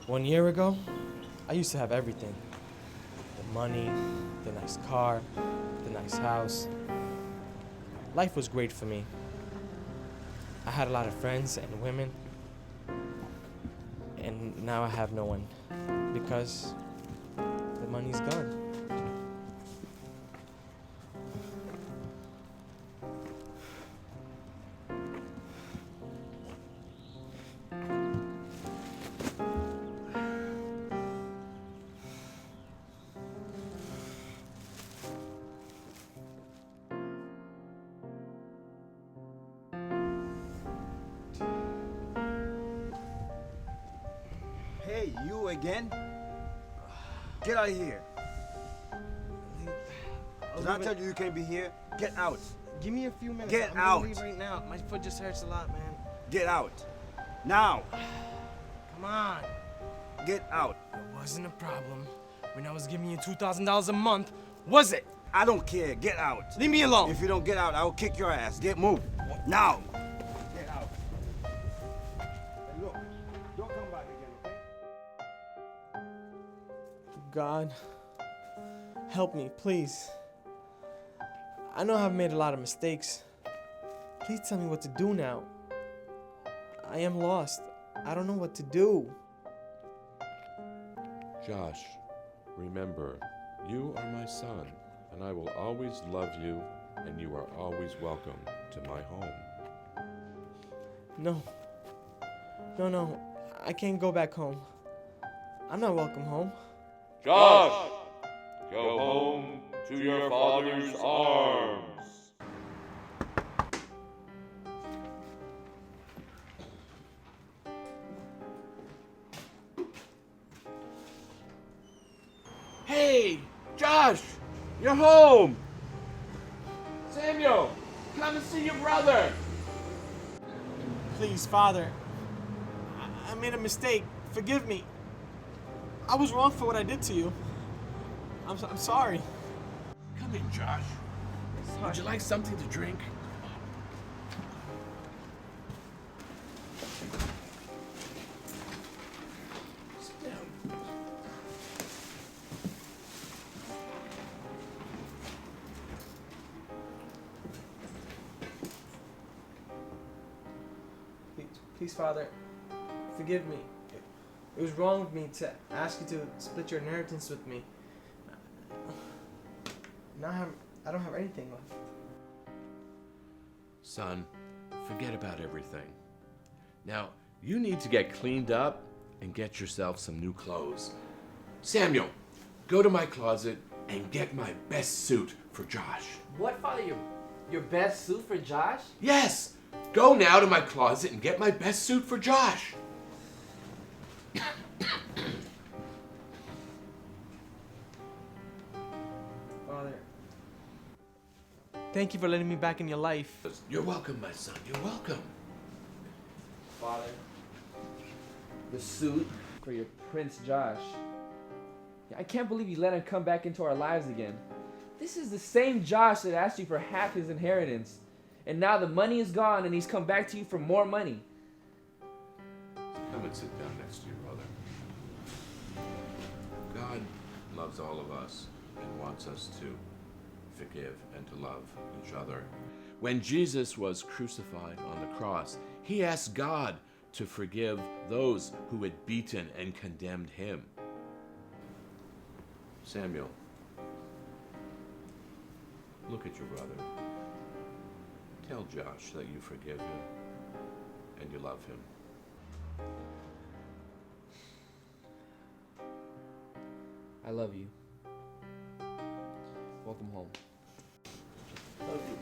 1 year ago, I used to have everything. The money, the nice car, the nice house. Life was great for me. I had a lot of friends and women. And now I have no one because the money's gone. Hey, you again? Get out of here. Did I tell you you can't be here? Get out. Give me a few minutes. Get I'm out. gonna leave right now. My foot just hurts a lot, man. Get out. Now. Come on. Get out. It wasn't a problem when I was giving you $2,000 a month, was it? I don't care. Get out. Leave me alone. If you don't get out, I will kick your ass. Get moved. Now. Get out. And look, don't come back again, okay? God, help me, please. I know I've made a lot of mistakes. Please tell me what to do now. I am lost. I don't know what to do. Josh, remember, you are my son, and I will always love you, and you are always welcome to my home. No, I can't go back home. I'm not welcome home. Josh, go home to your father's arms. Hey, Josh, you're home. Samuel, come and see your brother. Please, Father, I made a mistake. Forgive me. I was wrong for what I did to you. I'm sorry. Come in, Josh. Would you like something to drink? Sit down. Please, Father, forgive me. It was wrong of me to ask you to split your inheritance with me. Now I don't have anything left. Son, forget about everything. Now, you need to get cleaned up and get yourself some new clothes. Samuel, go to my closet and get my best suit for Josh. What, Father? Your best suit for Josh? Yes! Go now to my closet and get my best suit for Josh. Father, thank you for letting me back in your life. You're welcome, my son. You're welcome. Father, the suit for your Prince Josh. I can't believe you let him come back into our lives again. This is the same Josh that asked you for half his inheritance. And now the money is gone and he's come back to you for more money. Come and sit down next to your brother. God loves all of us and wants us to forgive and to love each other. When Jesus was crucified on the cross, he asked God to forgive those who had beaten and condemned him. Samuel, look at your brother. Tell Josh that you forgive him and you love him. I love you. Welcome home. Love you.